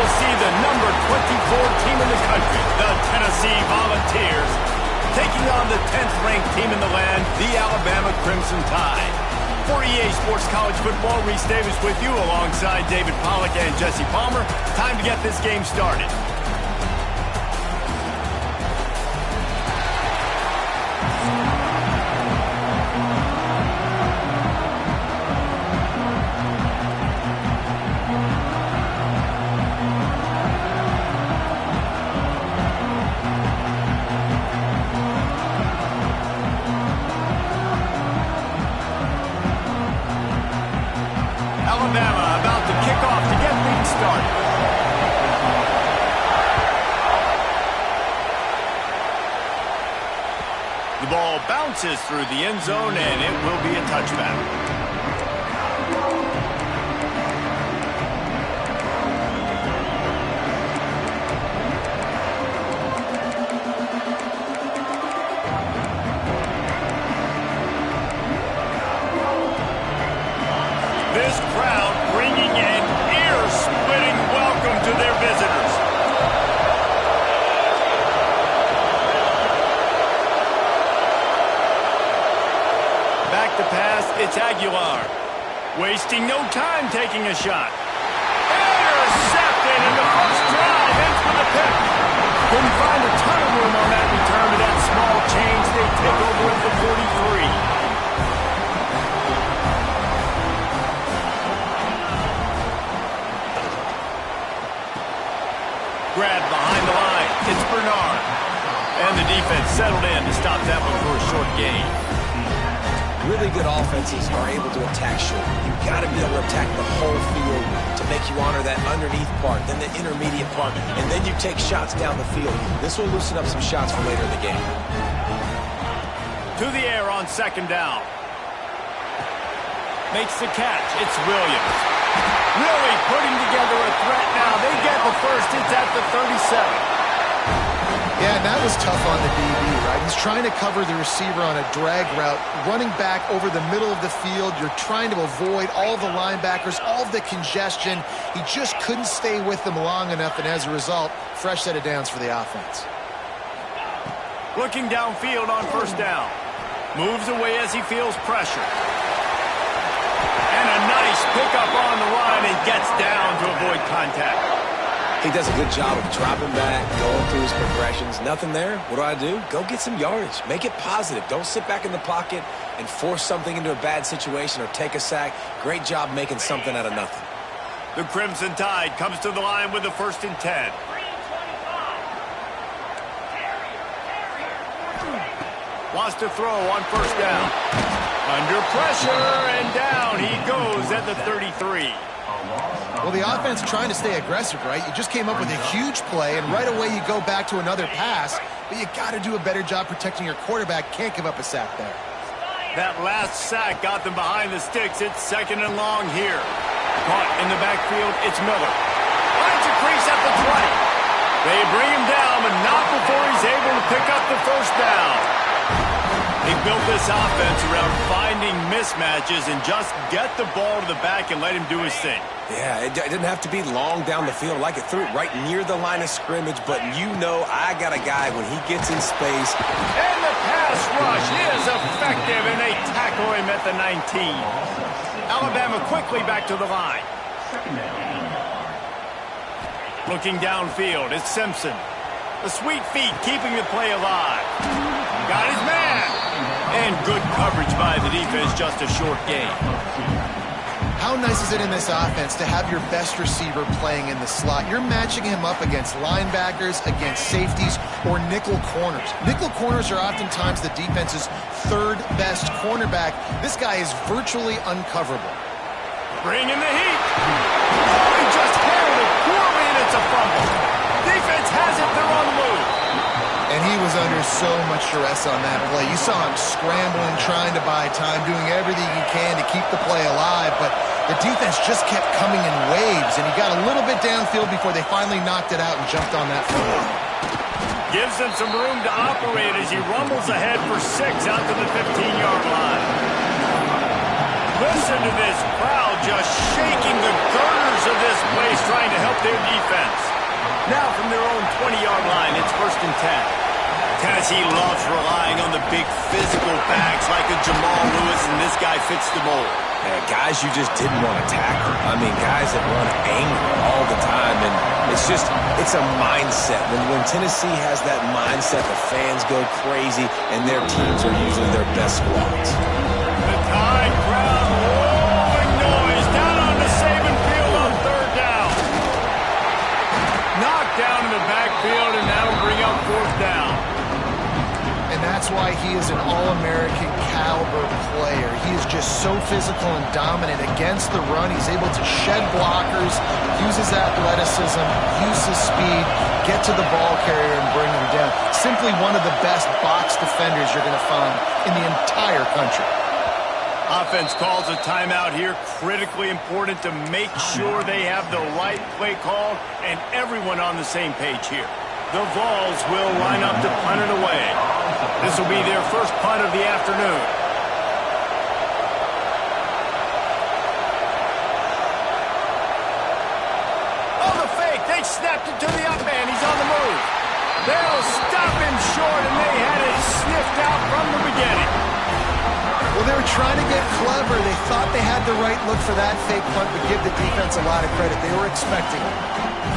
will see the number 24 team in the country, the Tennessee Volunteers, taking on the 10th-ranked team in the land, the Alabama Crimson Tide. For EA Sports College Football, Reese Davis with you alongside David Pollack and Jesse Palmer. Time to get this game started. Alabama about to kick off to get things started. The ball bounces through the end zone, and it will be a touchback. This crowd bringing an ear-splitting welcome to their visitors. Back to pass, it's Aguilar. Wasting no time taking a shot. Intercepted in the first drive, ends with a pick. Couldn't find a ton of room on that return to that small change. They take over at the 43. Grab behind the line. It's Bernard. And the defense settled in to stop that one for a short gain. Really good offenses are able to attack short. You've got to be able to attack the whole field to make you honor that underneath part, then the intermediate part, and then you take shots down the field. This will loosen up some shots for later in the game. To the air on second down. Makes the catch. It's Williams. Really putting together a threat now. They get the first. It's at the 37. Yeah, and that was tough on the DB, right? He's trying to cover the receiver on a drag route, running back over the middle of the field. You're trying to avoid all the linebackers, all of the congestion. He just couldn't stay with them long enough, and as a result, fresh set of downs for the offense. Looking downfield on first down. Moves away as he feels pressure. And a nice pickup on the line and gets down to avoid contact. He does a good job of dropping back, going through his progressions. Nothing there. What do? Go get some yardage. Make it positive. Don't sit back in the pocket and force something into a bad situation or take a sack. Great job making something out of nothing. The Crimson Tide comes to the line with the 1st and 10. Wants to throw on first down. Under pressure, and down he goes at the 33. Well, the offense trying to stay aggressive, right? You just came up with a huge play, and right away you go back to another pass, but you got to do a better job protecting your quarterback. Can't give up a sack there. That last sack got them behind the sticks. It's 2nd and long here. Caught in the backfield, it's Miller. Finds a crease at the 20. They bring him down, but not before he's able to pick up the first down. They built this offense around finding mismatches and just get the ball to the back and let him do his thing. Yeah, it didn't have to be long down the field. Like it threw it right near the line of scrimmage, but you know I got a guy when he gets in space. And the pass rush is effective, and they tackle him at the 19. Alabama quickly back to the line. Looking downfield, it's Simpson. The sweet feet keeping the play alive. Got his man. And good coverage by the defense, just a short gain. How nice is it in this offense to have your best receiver playing in the slot? You're matching him up against linebackers, against safeties, or nickel corners. Nickel corners are oftentimes the defense's 3rd best cornerback. This guy is virtually uncoverable. Bring in the heat. Oh, he just handled it poorly, and it's a fumble. Defense has it, they're on the move. And he was under so much stress on that play. You saw him scrambling, trying to buy time, doing everything he can to keep the play alive, but the defense just kept coming in waves, and he got a little bit downfield before they finally knocked it out and jumped on that fumble. Gives them some room to operate as he rumbles ahead for 6 out to the 15-yard line. Listen to this crowd just shaking the girders of this place, trying to help up their defense. Now from their own 20-yard line, it's 1st and 10. Tennessee loves relying on the big physical backs like a Jamal Lewis, and this guy fits the mold. Yeah, guys you just didn't want to tackle. I mean, guys that run angry all the time, and it's a mindset. When Tennessee has that mindset, the fans go crazy, and their teams are usually their best squads. The Tide crowd rolling noise down on the Saban field on 3rd down. Knocked down in the backfield, and that'll bring up 4th down. And that's why he is an All-American caliber player. He is just so physical and dominant against the run. He's able to shed blockers, use his athleticism, use his speed, get to the ball carrier and bring him down. Simply one of the best box defenders you're going to find in the entire country. Offense calls a timeout here. Critically important to make sure they have the right play called and everyone on the same page here. The Vols will line up to punt it away. This will be their first punt of the afternoon. Oh, the fake. They snapped it to the up man. He's on the move. They'll stop him short, and they had it sniffed out from the beginning. Well, they were trying to get clever. They thought they had the right look for that fake punt, but give the defense a lot of credit. They were expecting it.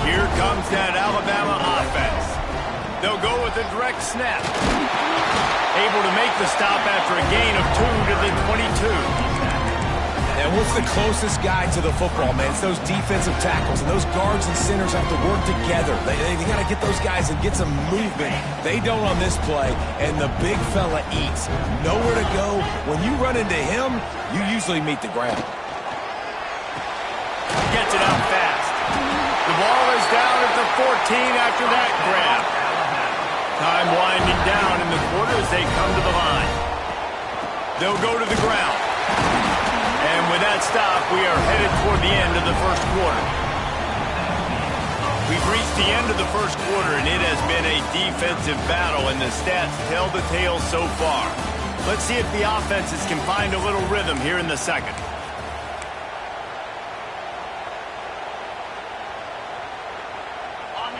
Here comes that Alabama offense. They'll go with a direct snap. Able to make the stop after a gain of 2 to the 22. And what's the closest guy to the football, man? It's those defensive tackles, and those guards and centers have to work together. They got to get those guys and get some movement. They don't on this play, and the big fella eats. Nowhere to go. When you run into him, you usually meet the ground. Gets it out fast. The ball is down at the 14 after that grab. Time winding down in the quarter as they come to the line. They'll go to the ground. And with that stop, we are headed toward the end of the first quarter. We've reached the end of the first quarter, and it has been a defensive battle, and the stats tell the tale so far. Let's see if the offenses can find a little rhythm here in the second.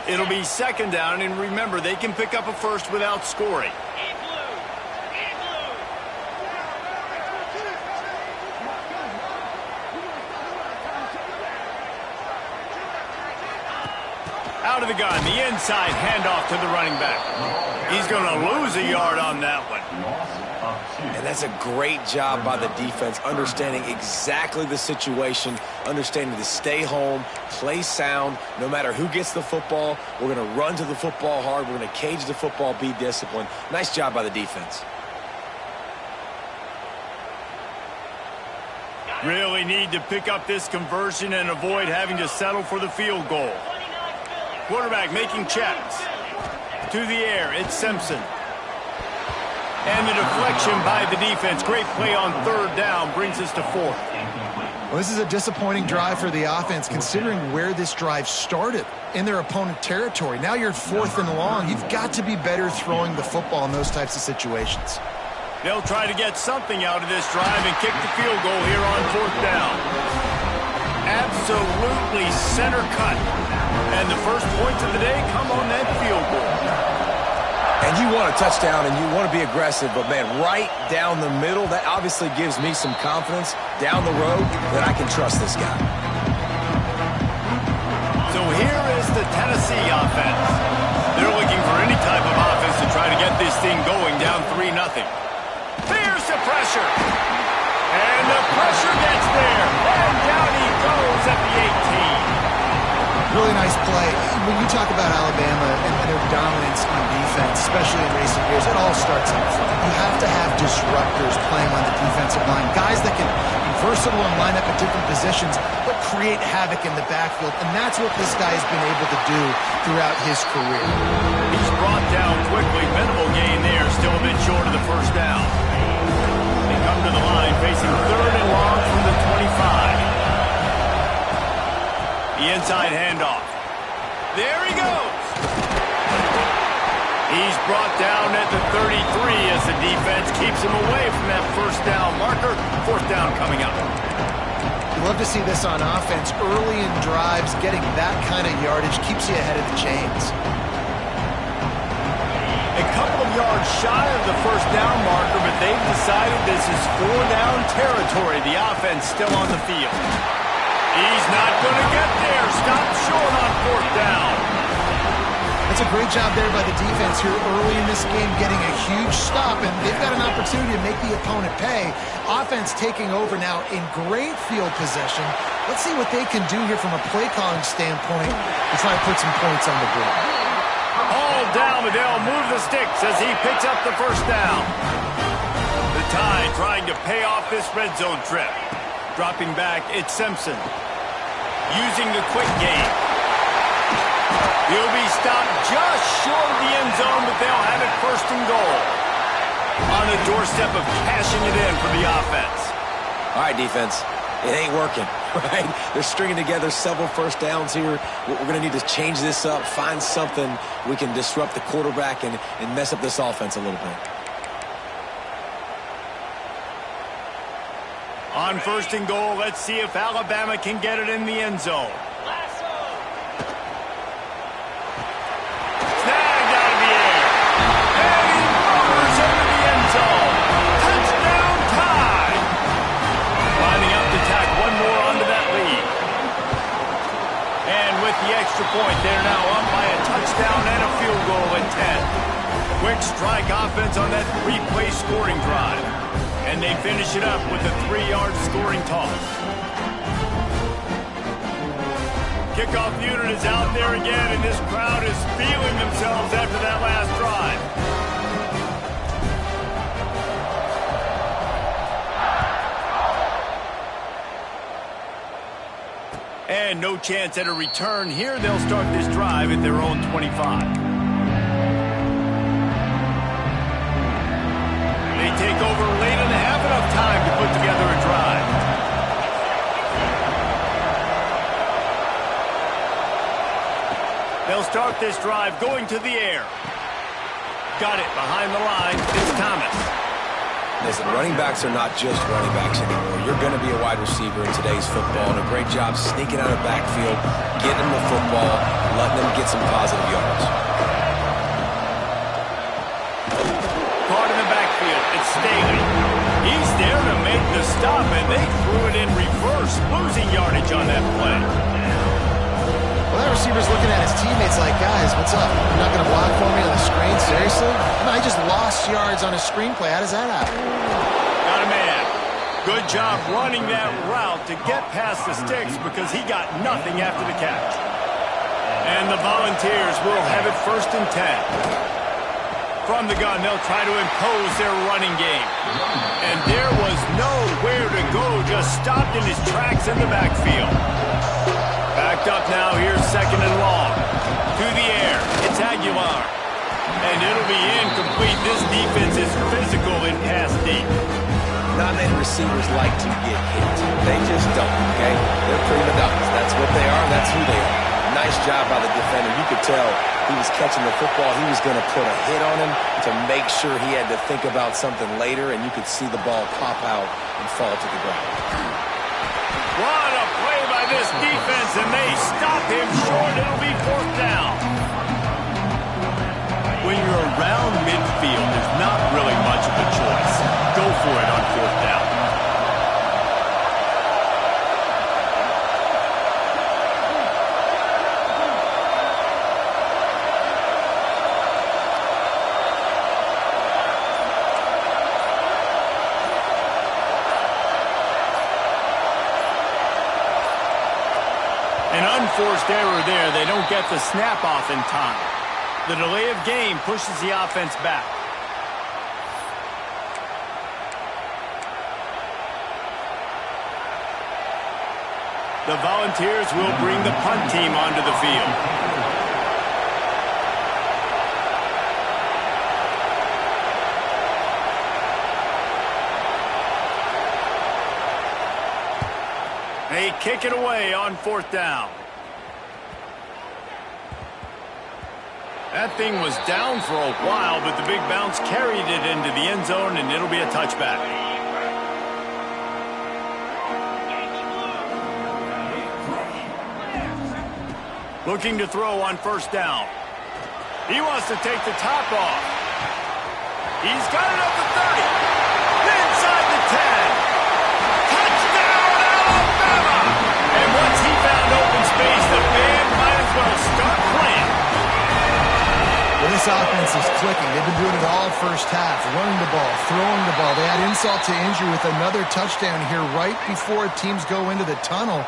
It'll be 2nd down, and remember, they can pick up a first without scoring. Out of the gun, the inside handoff to the running back. He's going to lose a yard on that one. And that's a great job by the defense, understanding exactly the situation, understanding to stay home, play sound. No matter who gets the football, we're going to run to the football hard. We're going to cage the football, be disciplined. Nice job by the defense. Really need to pick up this conversion and avoid having to settle for the field goal. Quarterback making checks. To the air, it's Simpson. And the deflection by the defense. Great play on 3rd down brings us to 4th. Well, this is a disappointing drive for the offense, considering where this drive started, in their opponent territory. Now you're at 4th and long. You've got to be better throwing the football in those types of situations. They'll try to get something out of this drive and kick the field goal here on 4th down. Absolutely center cut. And the first points of the day come on that field goal. And you want a touchdown and you want to be aggressive, but, man, right down the middle, that obviously gives me some confidence down the road that I can trust this guy. So here is the Tennessee offense. They're looking for any type of offense to try to get this thing going down 3-0. There's the pressure. And the pressure gets there. And down he goes at the 18. Really nice play. When you talk about Alabama and their dominance on defense, especially in recent years, it all starts up front. You have to have disruptors playing on the defensive line, guys that can be versatile and line up at different positions, but create havoc in the backfield, and that's what this guy has been able to do throughout his career. He's brought down quickly. Minimal gain there, still a bit short of the 1st down. They come to the line facing 3rd and long from the 25. The inside handoff. There he goes. He's brought down at the 33 as the defense keeps him away from that 1st down marker. 4th down coming up. You love to see this on offense. Early in drives, getting that kind of yardage keeps you ahead of the chains. A couple of yards shy of the first down marker, but they've decided this is 4-down territory. The offense still on the field. He's not going to get there. Stop short on 4th down. That's a great job there by the defense here early in this game, getting a huge stop, and they've got an opportunity to make the opponent pay. Offense taking over now in great field possession. Let's see what they can do here from a play calling standpoint to try to put some points on the board. All down, but they'll move the sticks as he picks up the first down. The Tide trying to pay off this red zone trip. Dropping back, it's Simpson. Using the quick game. He'll be stopped just short of the end zone, but they'll have it 1st and goal. On the doorstep of cashing it in for the offense. All right, defense. It ain't working, right? They're stringing together several first downs here. We're going to need to change this up, find something we can disrupt the quarterback and mess up this offense a little bit. On 1st and goal, let's see if Alabama can get it in the end zone. Snagged out of the air. And he murders into the end zone. Touchdown Tide. Lining up to tack one more onto that lead. And with the extra point, they're now up by a touchdown and a field goal at 10. Quick strike offense on that 3-play scoring drive. And they finish it up with a 3-yard scoring toss. Kickoff unit is out there again, and this crowd is feeling themselves after that last drive. And no chance at a return here. They'll start this drive at their own 25. Take over late and have enough time to put together a drive. They'll start this drive going to the air. Got it behind the line. It's Thomas. Listen, running backs are not just running backs anymore. You're going to be a wide receiver in today's football, and a great job sneaking out of backfield, getting them the football, letting them get some positive yards. It's Staley. He's there to make the stop, and they threw it in reverse, losing yardage on that play. Well, that receiver's looking at his teammates like, guys, what's up? You're not going to block for me on the screen? Seriously? No, I just lost yards on a screenplay. How does that happen? Got a man. Good job running that route to get past the sticks because he got nothing after the catch. And the Volunteers will have it 1st and 10. From the gun, they'll try to impose their running game. And there was nowhere to go, just stopped in his tracks in the backfield. Backed up now, here's 2nd and long. To the air, it's Aguilar. And it'll be incomplete. This defense is physical in pass deep. Not many receivers like to get hit. They just don't, okay? They're prima donnas. That's what they are, that's who they are. Nice job by the defender. You could tell he was catching the football. He was going to put a hit on him to make sure he had to think about something later, and you could see the ball pop out and fall to the ground. What a play by this defense, and they stop him short. It'll be 4th down. When you're around midfield, there's not really much of a choice. Go for it on 4th down. Forced error there. They don't get the snap off in time. The delay of game pushes the offense back. The Volunteers will bring the punt team onto the field. They kick it away on 4th down. That thing was down for a while, but the big bounce carried it into the end zone, and it'll be a touchback. Looking to throw on first down. He wants to take the top off. He's got it up to 30. Inside the 10. Touchdown, Alabama! And once he found open space, the band might as well start playing. Well, this offense is clicking. They've been doing it all first half, running the ball, throwing the ball. They had insult to injury with another touchdown here right before teams go into the tunnel.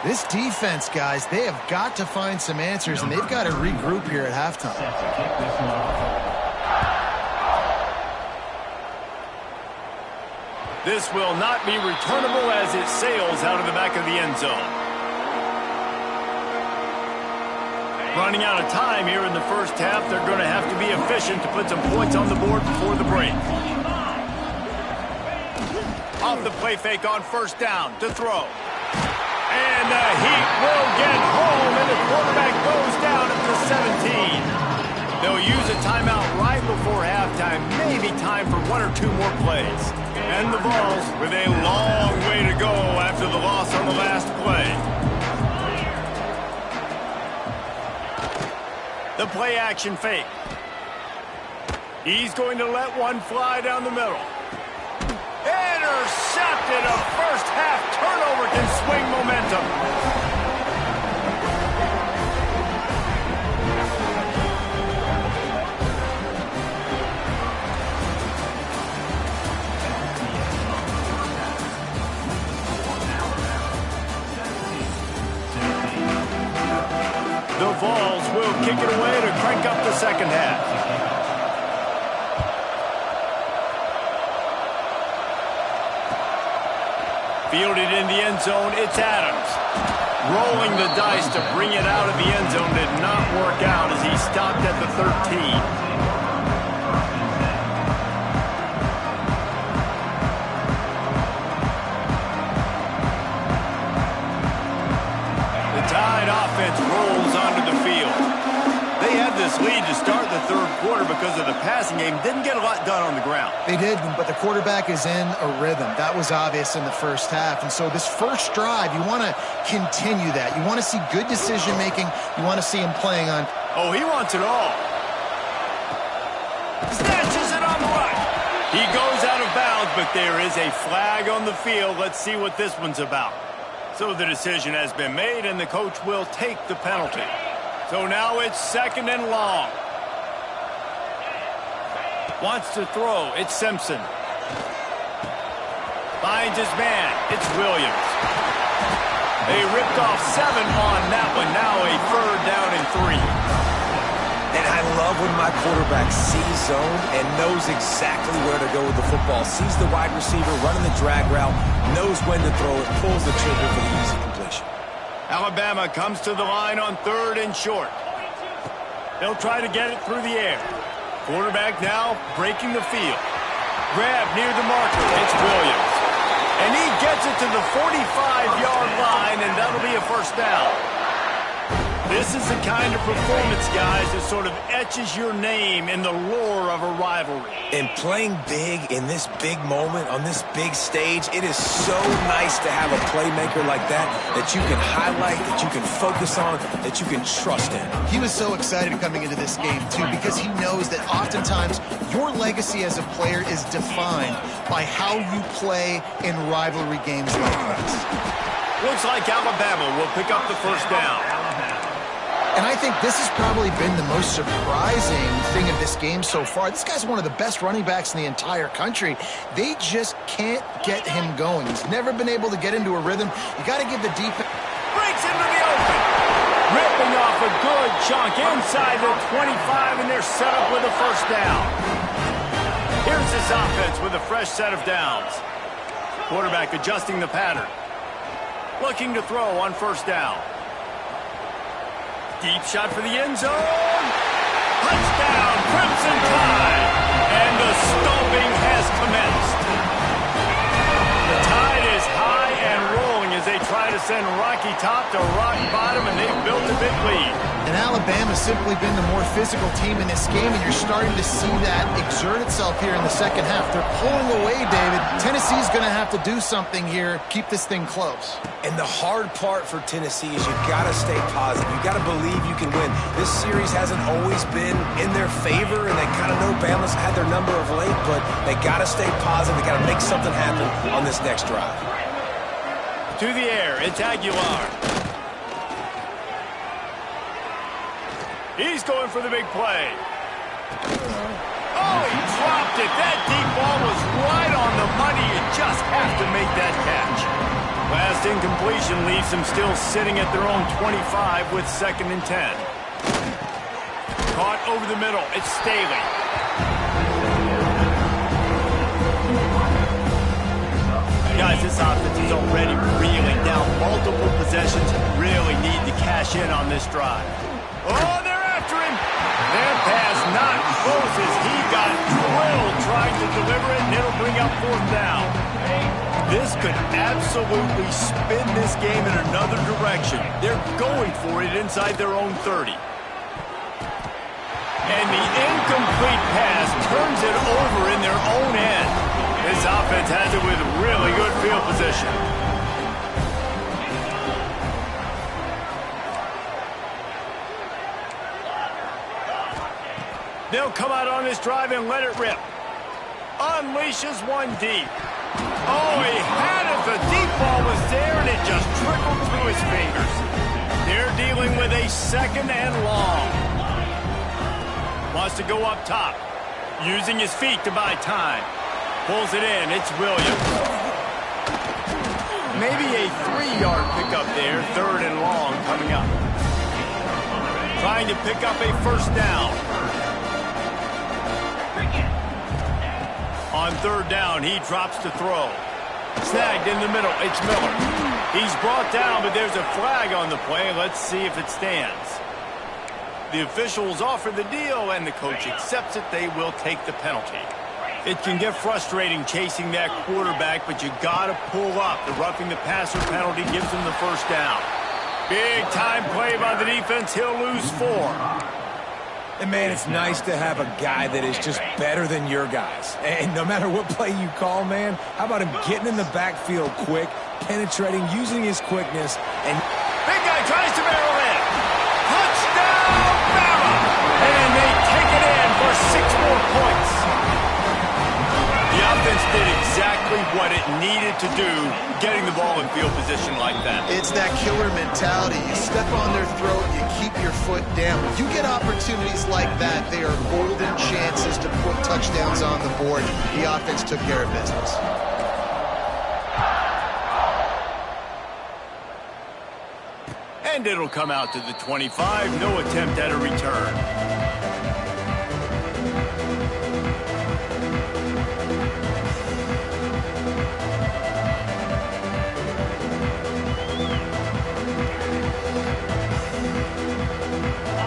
This defense, guys, they have got to find some answers, and they've got to regroup here at halftime. This will not be returnable as it sails out of the back of the end zone. Running out of time here in the first half, they're going to have to be efficient to put some points on the board before the break. Off the play fake on first down to throw. And the Heat will get home, and the quarterback goes down at the 17. They'll use a timeout right before halftime, maybe time for one or two more plays. And the Vols with a long way to go after the loss on the last play. The play action fake. He's going to let one fly down the middle. Intercepted. A first half turnover can swing momentum. The Vols will kick it away to crank up the second half. Fielded in the end zone, it's Adams. Rolling the dice to bring it out of the end zone did not work out as he stopped at the 13. Offense rolls onto the field. They had this lead to start the third quarter because of the passing game. Didn't get a lot done on the ground. They did, but the quarterback is in a rhythm. That was obvious in the first half. And so this first drive, you want to continue that. You want to see good decision-making. You want to see him playing on. Oh, he wants it all. Snatches it on the run. He goes out of bounds, but there is a flag on the field. Let's see what this one's about. So the decision has been made, and the coach will take the penalty. So now it's second and long. Wants to throw. It's Simpson. Finds his man. It's Williams. They ripped off 7 on that one. Now a third down and 3. And I love when my quarterback sees zone and knows exactly where to go with the football. Sees the wide receiver running the drag route, knows when to throw it, pulls the trigger for the easy completion. Alabama comes to the line on third and short. They'll try to get it through the air. Quarterback now breaking the field. Grab near the marker. It's Williams. And he gets it to the 45-yard line, and that'll be a first down. This is the kind of performance, guys, that sort of etches your name in the lore of a rivalry. And playing big in this big moment, on this big stage, it is so nice to have a playmaker like that you can highlight, that you can focus on, that you can trust in. He was so excited coming into this game, too, because he knows that oftentimes your legacy as a player is defined by how you play in rivalry games like this. Looks like Alabama will pick up the first down. And I think this has probably been the most surprising thing of this game so far. This guy's one of the best running backs in the entire country. They just can't get him going. He's never been able to get into a rhythm. You got to give the defense. Breaks into the open. Ripping off a good chunk inside the 25, and they're set up with a first down. Here's this offense with a fresh set of downs. Quarterback adjusting the pattern. Looking to throw on first down. Deep shot for the end zone. Touchdown, Crimson Tide. And the stomping has commenced. The tide is high and rolling as they try to send Rocky Top to rock bottom, and they've built a big lead. And Alabama's simply been the more physical team in this game, and you're starting to see that exert itself here in the second half. They're pulling away, David. Tennessee's going to have to do something here, keep this thing close. And the hard part for Tennessee is you got to stay positive. You got to believe you can win. This series hasn't always been in their favor, and they kind of know Bama's had their number of late, but they got to stay positive. They got to make something happen on this next drive. To the air, it's Aguilar. He's going for the big play. Oh, he dropped it. That deep ball was right on the money. You just have to make that catch. Last incompletion leaves them still sitting at their own 25 with 2nd and 10. Caught over the middle. It's Staley. Guys, this offense is already reeling down multiple possessions. Really need to cash in on this drive. Oh, they're after him. That pass not close as he got drilled trying to deliver it, and it'll bring up 4th down. This could absolutely spin this game in another direction. They're going for it inside their own 30. And the incomplete pass turns it over in their own end. This offense has it with really good field position. They'll come out on this drive and let it rip. Unleashes one deep. Oh, he had it. The deep ball was there, and it just trickled through his fingers. They're dealing with a 2nd and long. Wants to go up top. Using his feet to buy time. Pulls it in. It's Williams. Maybe a 3-yard pickup there. 3rd and long coming up. Trying to pick up a 1st down. On 3rd down, he drops to throw. Snagged in the middle. It's Miller. He's brought down, but there's a flag on the play. Let's see if it stands. The officials offer the deal, and the coach accepts it. They will take the penalty. It can get frustrating chasing that quarterback, but you got to pull up. The roughing the passer penalty gives him the 1st down. Big time play by the defense. He'll lose 4. And, man, it's nice to have a guy that is just better than your guys. And no matter what play you call, man, how about him getting in the backfield quick, penetrating, using his quickness, and... Big guy tries to barrel in. Touchdown, Bama! And they take it in for 6 more points. The offense did exactly what it needed to do, getting the ball in field position like that. It's that killer mentality. You step on their throat, you keep your foot down. When you get opportunities like that, they are golden chances to put touchdowns on the board. The offense took care of business. And it'll come out to the 25. No attempt at a return.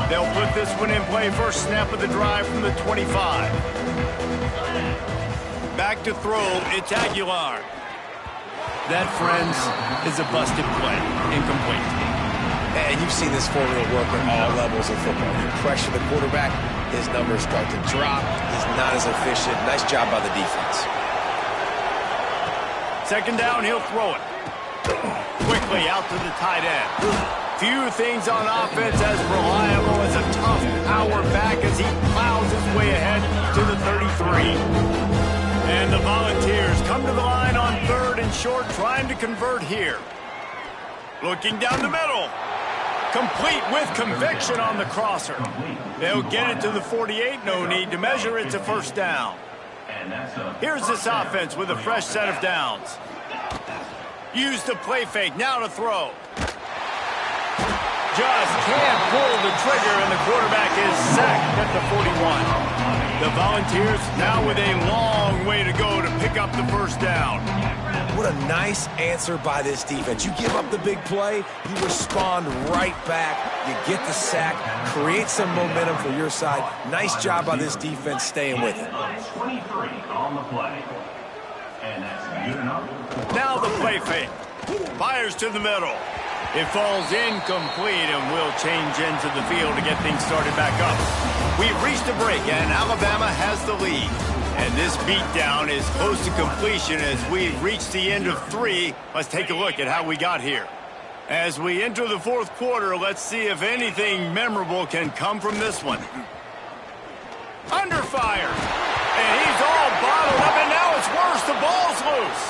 They'll put this one in play. First snap of the drive from the 25. Back to throw. It's Aguilar. That, friends, is a busted play. Incomplete. And you've seen this formula work at all levels of football. You pressure the quarterback, his numbers start to drop. He's not as efficient. Nice job by the defense. 2nd down, he'll throw it. Quickly out to the tight end. Few things on offense as reliable as a tough power back as he plows his way ahead to the 33. And the Volunteers come to the line on 3rd and short, trying to convert here. Looking down the middle. Complete with conviction on the crosser. They'll get it to the 48. No need to measure. It's a 1st down. Here's this offense with a fresh set of downs. Use the play fake. Now to throw. Just can't pull the trigger, and the quarterback is sacked at the 41. The Volunteers now with a long way to go to pick up the 1st down. What a nice answer by this defense. You give up the big play, you respond right back, you get the sack, create some momentum for your side. Nice job by this defense staying with it. 23 on the play. And that's good enough. Now the play fake. Fires to the middle. It falls incomplete, and we'll change ends of the field to get things started back up. We've reached a break, and Alabama has the lead. And this beatdown is close to completion as we reach the end of 3. Let's take a look at how we got here. As we enter the fourth quarter, let's see if anything memorable can come from this one. Under fire. And he's all bottled up, and now it's worse. The ball's loose.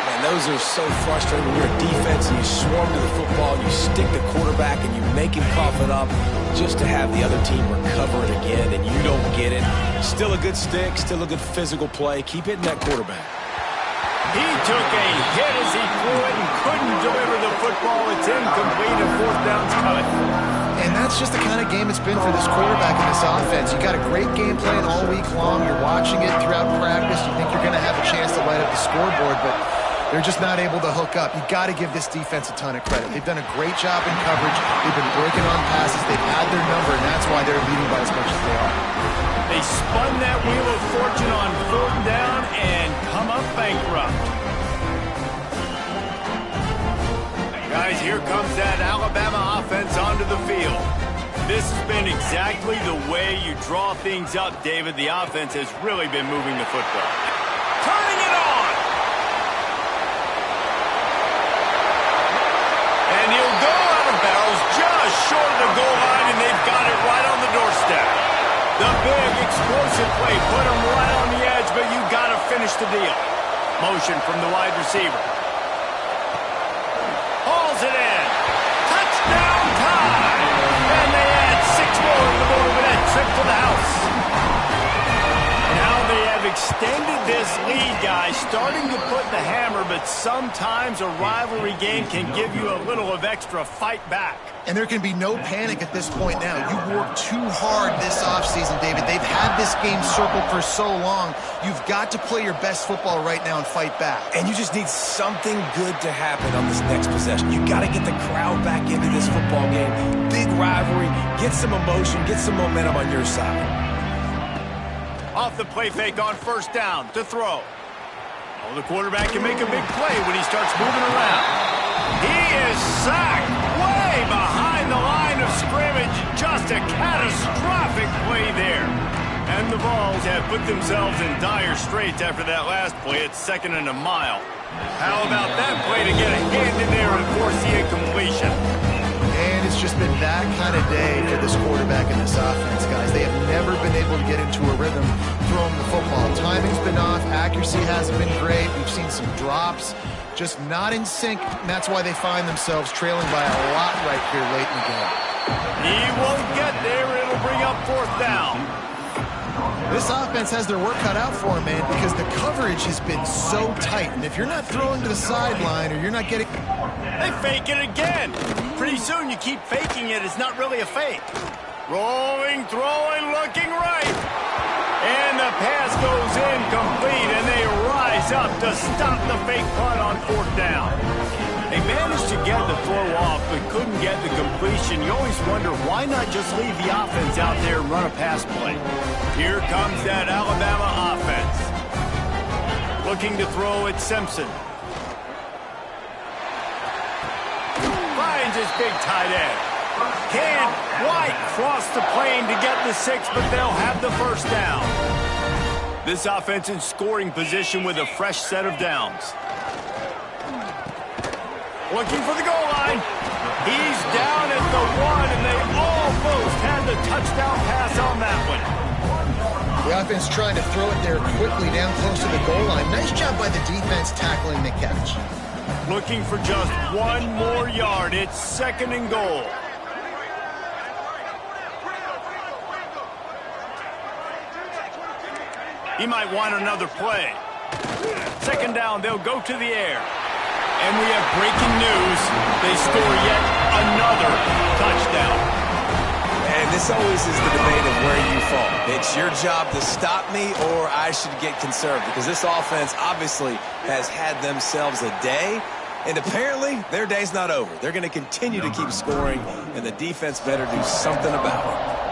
Man, those are so frustrating. When you're a defense and you swarm to the football, you stick the quarterback, and you make him cough it up just to have the other team recover it again, and you don't get it. Still a good stick, still a good physical play. Keep hitting that quarterback. He took a hit as he threw it and couldn't deliver the football. It's incomplete, and fourth down's cut. And that's just the kind of game it's been for this quarterback in this offense. You got a great game plan all week long. You're watching it throughout practice. You think you're going to have a chance to light up the scoreboard, but they're just not able to hook up. You got to give this defense a ton of credit. They've done a great job in coverage. They've been breaking on passes. They've had their number, and that's why they're leading by as much as they are. They spun that wheel of fortune on fourth down and come up bankrupt. Guys, here comes that Alabama offense onto the field. This has been exactly the way you draw things up, David. The offense has really been moving the football. Turning it on! And he'll go out of bounds just short of the goal line, and they've got it right on the doorstep. The big explosive play put him right on the edge, but you got to finish the deal. Motion from the wide receiver. Hauls it in. Touchdown time. And they add 6 more to the board with that trip to the house. Now they have extended this lead, guys, starting to put the hammer, but sometimes a rivalry game can give you a little of extra fight back. And there can be no panic at this point now. You worked too hard this offseason, David. They've had this game circled for so long. You've got to play your best football right now and fight back. And you just need something good to happen on this next possession. You got to get the crowd back into this football game. Big rivalry. Get some emotion. Get some momentum on your side. Off the play fake on first down to throw. Oh, the quarterback can make a big play when he starts moving around. He is sacked way behind the line of scrimmage. Just a catastrophic play there. And the Vols have put themselves in dire straits after that last play. It's 2nd and a mile. How about that play to get a hand in there and force the incompletion? And it's just been that kind of day for this quarterback and this offense, guys. They have never been able to get into a rhythm throwing the football. Timing's been off. Accuracy hasn't been great. We've seen some drops. Just not in sync, and that's why they find themselves trailing by a lot right here late in the game. He won't get there. It'll bring up fourth down. This offense has their work cut out for them, man, because the coverage has been so tight. And if you're not throwing to the sideline or you're not getting... They fake it again. Pretty soon you keep faking it. It's not really a fake. Rolling, throwing, looking right. And the pass goes incomplete, and they rise up to stop the fake punt on fourth down. They managed to get the throw off, but couldn't get the completion. You always wonder, why not just leave the offense out there and run a pass play? Here comes that Alabama offense. Looking to throw at Simpson. Finds his big tight end. Can White cross the plane to get the 6, but they'll have the first down. This offense in scoring position with a fresh set of downs. Looking for the goal line. He's down at the 1, and they almost had the touchdown pass on that one. The offense trying to throw it there quickly down close to the goal line. Nice job by the defense tackling the catch. Looking for just 1 more yard. It's 2nd and goal. He might want another play. 2nd down, they'll go to the air. And we have breaking news. They score yet another touchdown. And this always is the debate of where you fall. It's your job to stop me, or I should get conserved, because this offense obviously has had themselves a day, and apparently their day's not over. They're going to continue to keep scoring, and the defense better do something about it.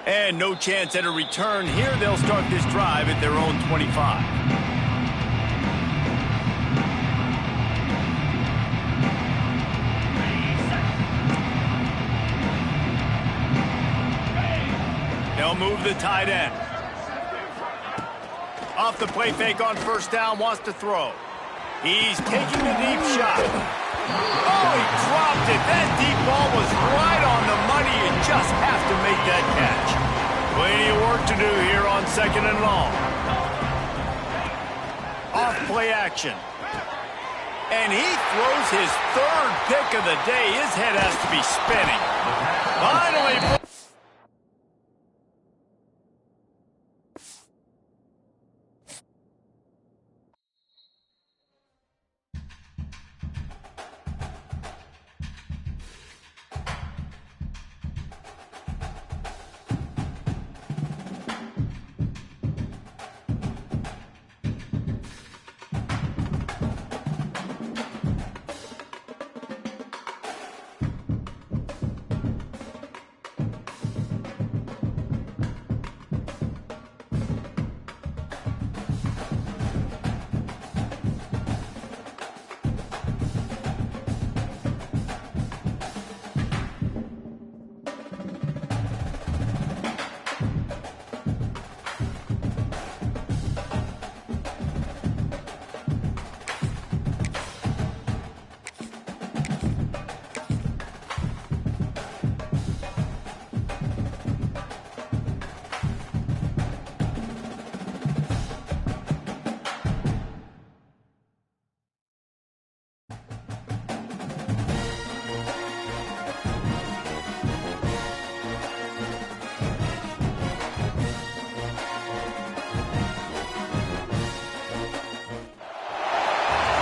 And no chance at a return here. They'll start this drive at their own 25. They'll move the tight end. Off the play fake on first down, wants to throw. He's taking a deep shot. Oh, he dropped it. That deep ball was right on the money. You just have to make that catch. Plenty of work to do here on 2nd and long. Off play action. And he throws his 3rd pick of the day. His head has to be spinning. Finally.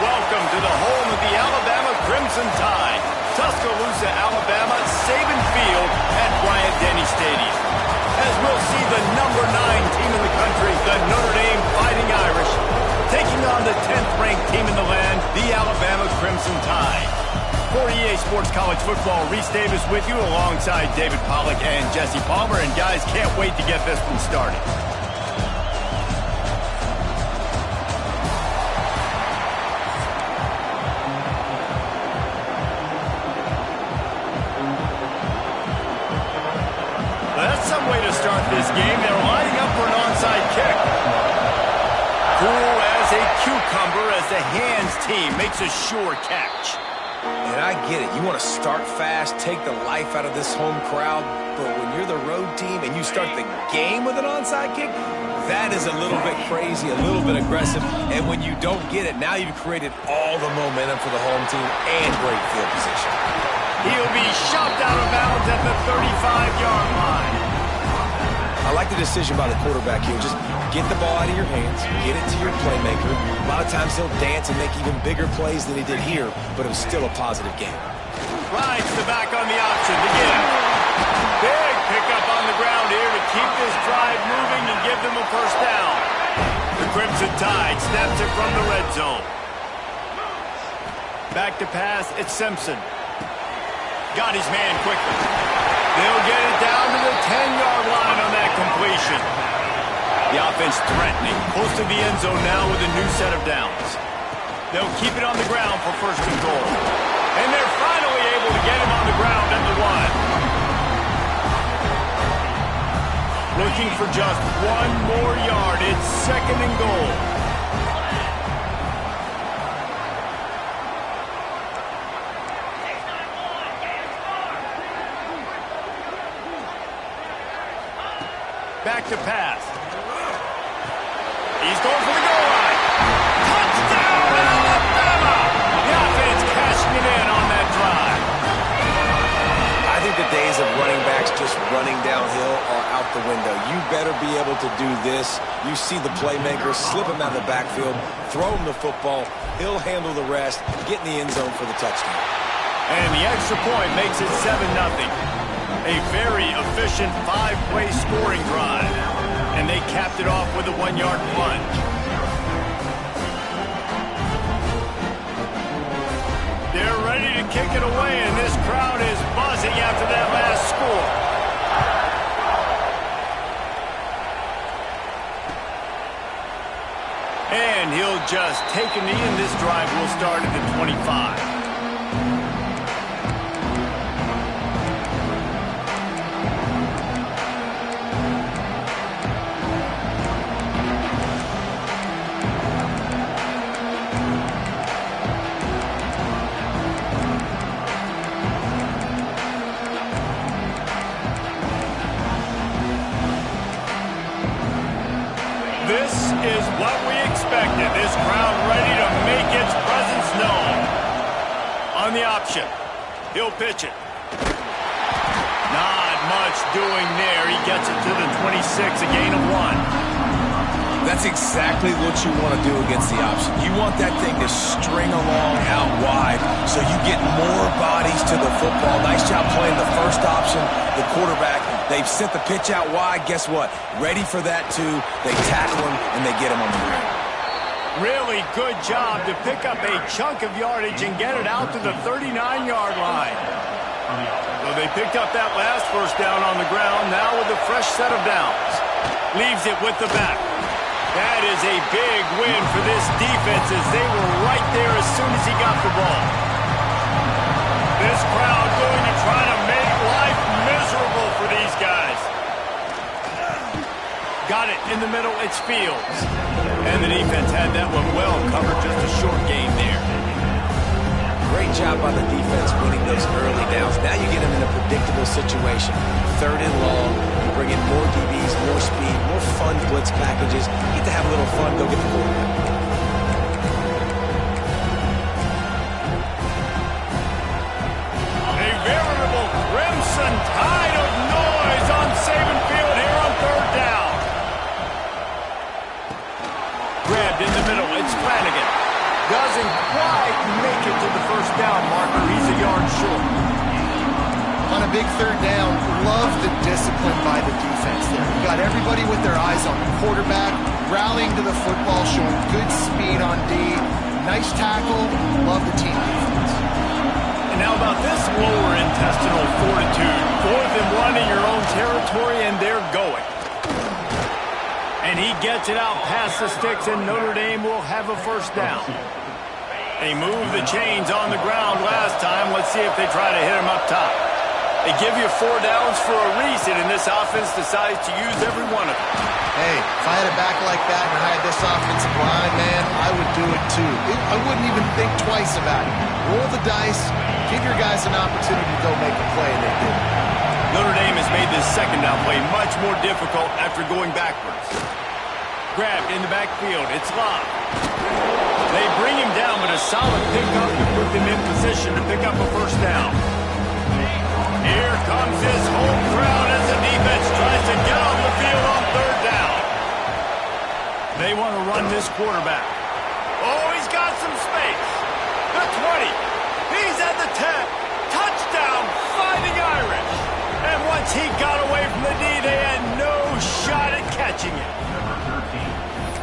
Welcome to the home of the Alabama Crimson Tide. Tuscaloosa, Alabama, Saban Field at Bryant-Denny Stadium. As we'll see the number 9 team in the country, the Notre Dame Fighting Irish, taking on the 10th-ranked team in the land, the Alabama Crimson Tide. For EA Sports College Football, Reese Davis with you alongside David Pollack and Jesse Palmer. And guys, can't wait to get this one started. That's some way to start this game. They're lining up for an onside kick. Cool as a cucumber as the hands team makes a sure catch. And I get it. You want to start fast, take the life out of this home crowd, but when you're the road team and you start the game with an onside kick, that is a little bit crazy, a little bit aggressive. And when you don't get it, now you've created all the momentum for the home team and great field position. He'll be shoved out of bounds at the 35-yard line. I like the decision by the quarterback here. Just get the ball out of your hands, get it to your playmaker. A lot of times he'll dance and make even bigger plays than he did here, but it was still a positive game. Rides the back on the option again. Big pickup on the ground here to keep this drive moving and give them a first down. The Crimson Tide snaps it from the red zone. Back to pass, it's Simpson. Got his man quickly. They'll get it down to the 10-yard line on that completion. The offense threatening, close to the end zone now with a new set of downs. They'll keep it on the ground for first and goal. And they're finally able to get him on the ground at the 1. Looking for just one more yard. It's 2nd and goal. Back to pass. He's going for the goal line. Touchdown, Alabama! The offense cashing it in on that drive. I think the days of running backs just running downhill are out the window. You better be able to do this. You see the playmaker, slip him out of the backfield, throw him the football. He'll handle the rest, get in the end zone for the touchdown. And the extra point makes it 7-0. A very efficient 5-play scoring drive. And they capped it off with a 1-yard plunge. They're ready to kick it away, and this crowd is buzzing after that last score. And he'll just take a knee, and this drive will start at the 25. What we expected. This crowd ready to make its presence known. On the option, he'll pitch it. Not much doing there. He gets it to the 26, a gain of 1. That's exactly what you want to do against the option. You want that thing to string along out wide so you get more bodies to the football. Nice job playing the first option, the quarterback. They've sent the pitch out wide. Guess what? Ready for that, too. They tackle him, and they get him on the ground. Really good job to pick up a chunk of yardage and get it out to the 39-yard line. So they picked up that last first down on the ground, now with a fresh set of downs. Leaves it with the back. That is a big win for this defense as they were right there as soon as he got the ball. This crowd going to try to make life miserable for these guys. Got it in the middle, it's Fields. And the defense had that one well covered, just a short game there. Great job by the defense winning those early downs. Now you get them in a predictable situation. 3rd and long, you bring in more DBs, more speed, more fun blitz packages. You get to have a little fun, go get the quarterback. A veritable crimson tide of noise on Saban Field here on 3rd down. Grabbed in the middle, it's Flanagan. Doesn't quite make it to the first down marker. He's a yard short. On a big 3rd down, love the discipline by the defense there. You got everybody with their eyes on the quarterback, rallying to the football, showing good speed on D. Nice tackle. Love the team defense. And now about this lower intestinal fortitude. 4th and 1 in your own territory, and they're going. And he gets it out past the sticks, and Notre Dame will have a first down. They moved the chains on the ground last time. Let's see if they try to hit him up top. They give you 4 downs for a reason, and this offense decides to use every one of them. Hey, if I had a back like that and I had this offensive line, man, I would do it too. I wouldn't even think twice about it. Roll the dice, give your guys an opportunity to go make a play, and they did. Notre Dame has made this second down play much more difficult after going backwards. Grabbed in the backfield, it's Love. They bring him down, but a solid pickup to put them in position to pick up a first down. Here comes his home crowd as the defense tries to get on the field on 3rd down. They want to run this quarterback. Oh, he's got some space. The 20. He's at the 10. Touchdown, Fighting Irish. And once he got away from the D, they had no shot at catching it.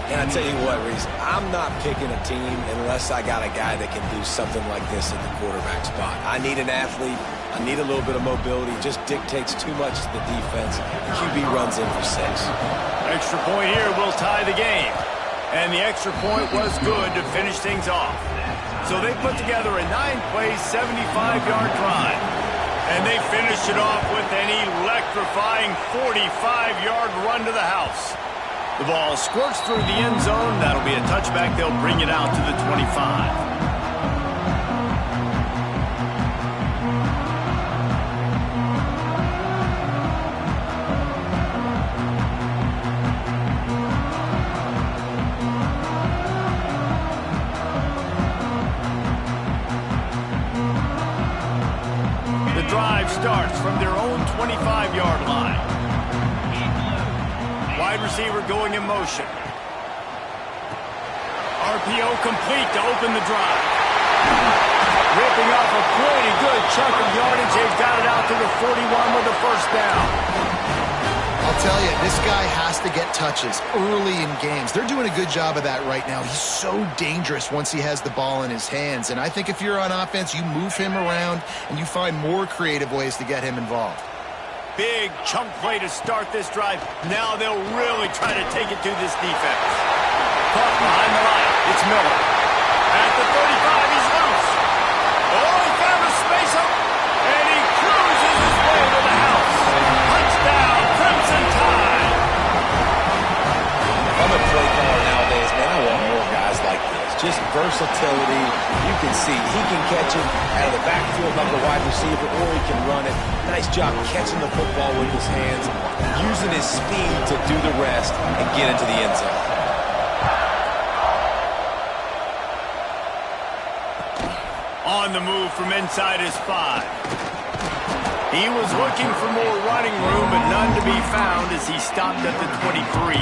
And I tell you what, Reese, I'm not picking a team unless I got a guy that can do something like this at the quarterback spot. I need an athlete. I need a little bit of mobility. It just dictates too much to the defense. The QB runs in for 6. Extra point here will tie the game. And the extra point was good to finish things off. So they put together a 9-play, 75-yard drive. And they finished it off with an electrifying 45-yard run to the house. The ball squirts through the end zone. That'll be a touchback. They'll bring it out to the 25. The drive starts from their own 25-yard line. Wide receiver going in motion. RPO complete to open the drive. Ripping off a pretty good chunk of yardage. They've got it out to the 41 with a first down. I'll tell you, this guy has to get touches early in games. They're doing a good job of that right now. He's so dangerous once he has the ball in his hands. And I think if you're on offense, you move him around and you find more creative ways to get him involved. Big chunk play to start this drive. Now they'll really try to take it to this defense. Caught behind the line. It's Miller. At the 35, he's loose. Oh, he found a space up, and he cruises his way to the house. Touchdown, Crimson Tide. I'm a play caller nowadays, man. I want more guys like this. Just versatility. You can see he can catch it out of the backfield like a wide receiver, or he can run it. Nice job catching the football with his hands, using his speed to do the rest and get into the end zone. On the move from inside his 5. He was looking for more running room, but none to be found as he stopped at the 23.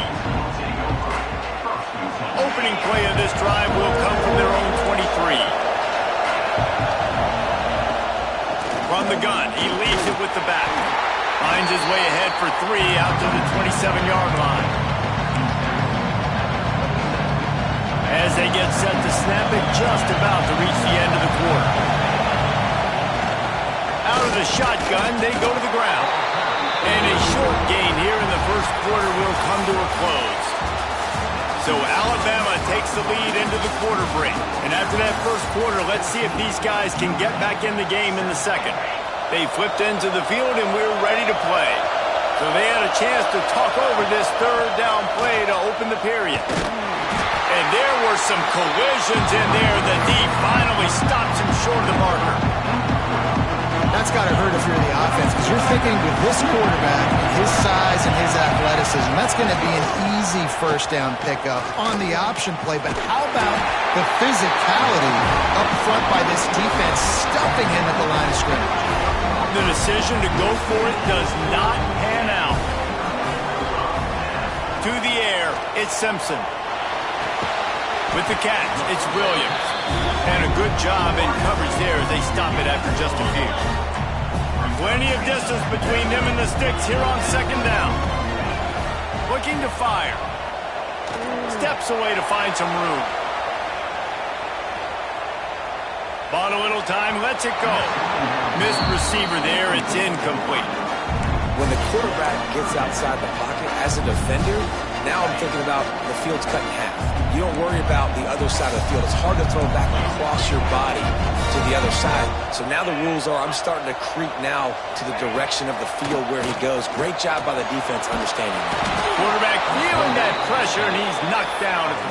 Opening play of this drive will come from their own 23. From the gun, he leaves it with the back. Finds his way ahead for 3 out to the 27-yard line. As they get set to snap it, just about to reach the end of the quarter. Out of the shotgun, they go to the ground. And a short gain here in the first quarter will come to a close. So Alabama takes the lead into the quarter break. And after that first quarter, let's see if these guys can get back in the game in the second. They flipped into the field and we're ready to play. So they had a chance to talk over this third down play to open the period. And there were some collisions in there. The D finally stops him short of the marker. That's got to hurt if you're the offense, because you're thinking with this quarterback and his size and his athleticism, that's going to be an easy first down pickup on the option play. But how about the physicality up front by this defense, stuffing him at the line of scrimmage? The decision to go for it does not pan out. To the air, it's Simpson. With the catch, it's Williams. And a good job in coverage there as they stop it after just a few. Plenty of distance between them and the sticks here on second down. Looking to fire. Steps away to find some room. Bought a little time, lets it go. Missed receiver there, it's incomplete. When the quarterback gets outside the pocket as a defender, now I'm thinking about the field's cut in half. You don't worry about the other side of the field. It's hard to throw back across your body to the other side. So now the rules are I'm starting to creep now to the direction of the field where he goes. Great job by the defense understanding that. Quarterback feeling that pressure, and he's knocked down at the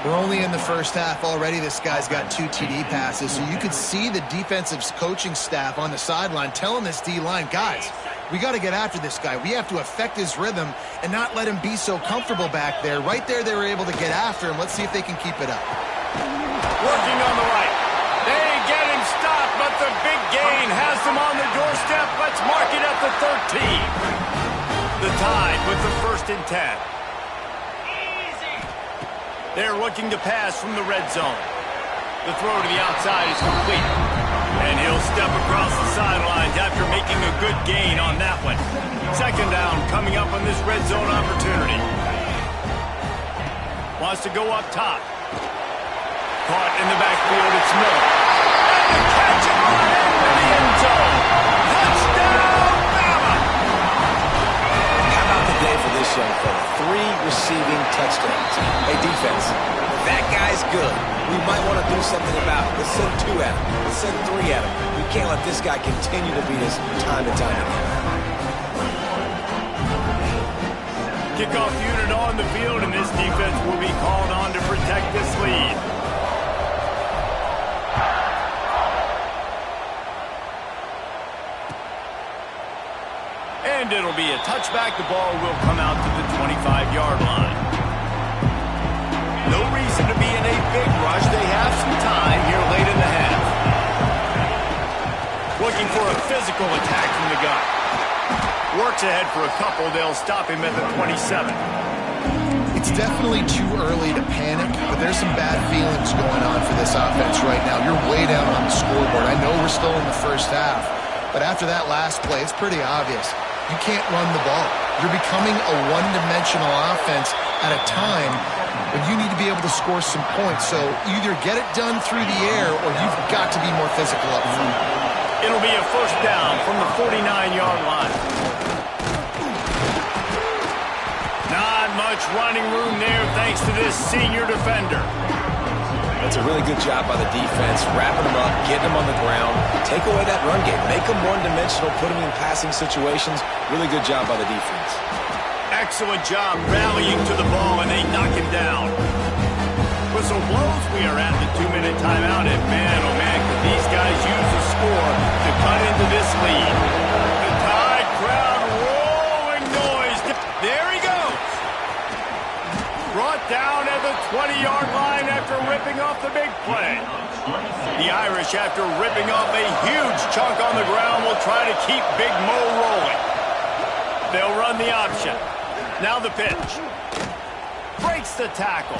42. We're only in the first half already. This guy's got 2 TD passes, so you could see the defensive coaching staff on the sideline telling this D-line, guys, we got to get after this guy. We have to affect his rhythm and not let him be so comfortable back there. Right there, they were able to get after him. Let's see if they can keep it up. Working on the right. They get him stopped, but the big gain has them on the doorstep. Let's mark it at the 13. The Tide with the 1st and 10. They're looking to pass from the red zone. The throw to the outside is complete. And he'll step across the sidelines after making a good gain on that one. Second down coming up on this red zone opportunity. Wants to go up top. Caught in the backfield, it's Miller. And the catch it right into the end zone. Touchdown, Bama! How about the day for this young fella? 3 receiving touchdowns. Hey, defense, that guy's good. We might want to do something about it. Let's send 2 at him. Let's send 3 at him. We can't let this guy continue to beat us time and time again. Kickoff unit on the field, and this defense will be called on to protect this lead. And it'll be a touchback. The ball will come out to the 25-yard line. No reason to be in a big rush. They have some time here late in the half. Looking for a physical attack from the gun. Works ahead for a couple. They'll stop him at the 27. It's definitely too early to panic, but there's some bad feelings going on for this offense right now. You're way down on the scoreboard. I know we're still in the first half, but after that last play, it's pretty obvious. You can't run the ball. You're becoming a one-dimensional offense at a time when you need to be able to score some points. So either get it done through the air or you've got to be more physical up front. It'll be a first down from the 49-yard line. Not much running room there thanks to this senior defender. That's a really good job by the defense, wrapping them up, getting them on the ground, take away that run game, make them one-dimensional, put them in passing situations. Really good job by the defense. Excellent job rallying to the ball, and they knock him down. Whistle blows. We are at the 2-minute timeout, and man, oh man, could these guys use the score to cut into this lead. The Tide crowd rolling noise. There he goes. Brought down at the the 20-yard line after ripping off the big play. The Irish, after ripping off a huge chunk on the ground, will try to keep Big Mo rolling. They'll run the option. Now the pitch. Breaks the tackle.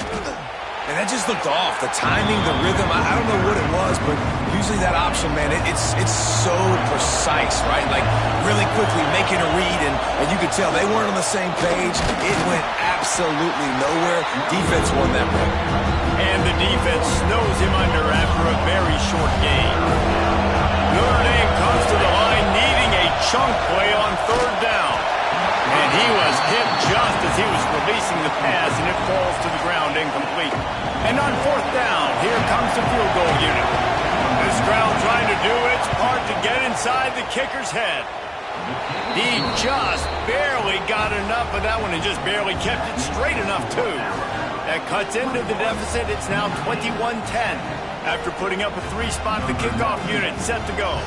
And that just looked off. The timing, the rhythm, I don't know what it was, but usually that option, man, it's so precise, right? Like, really quickly making a read, and you could tell they weren't on the same page. It went absolutely nowhere. Defense won that one. And the defense snows him under after a very short game. Notre Dame comes to the line needing a chunk play on third down. And he was hit just as he was releasing the pass, and it falls to the ground incomplete. And on fourth down, here comes the field goal unit. This crowd trying to do its part to get inside the kicker's head. He just barely got enough of that one and just barely kept it straight enough, too. That cuts into the deficit. It's now 21-10 after putting up a three-spot. The kickoff unit set to go.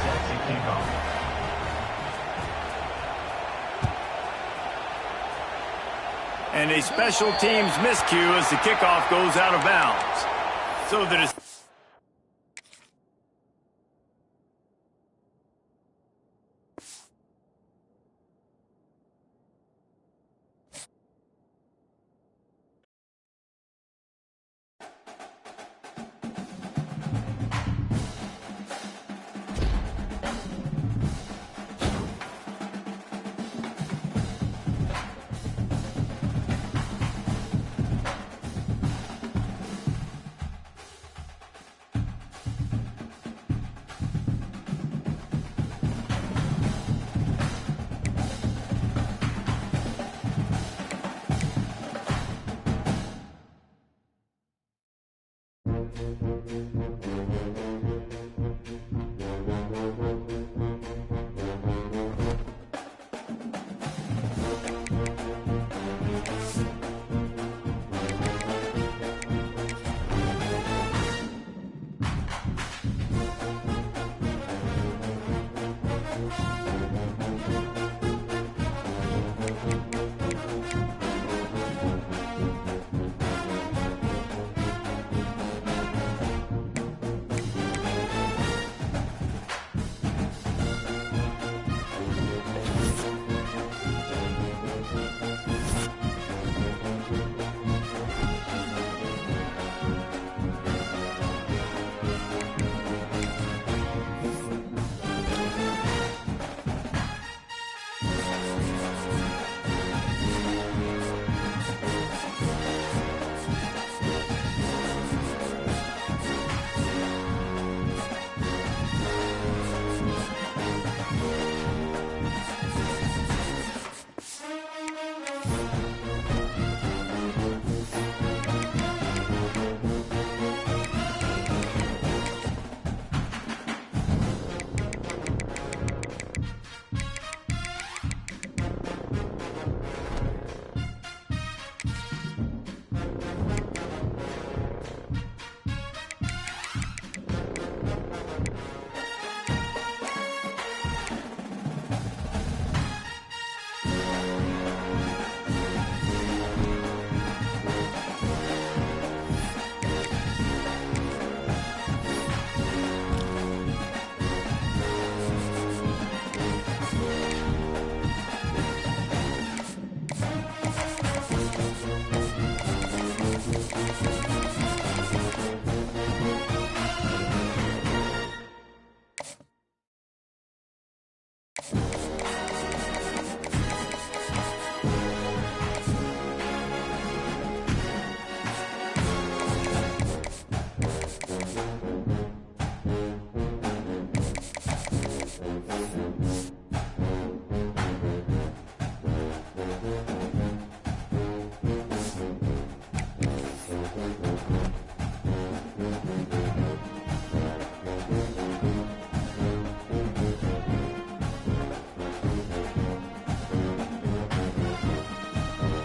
And a special teams miscue as the kickoff goes out of bounds. So that is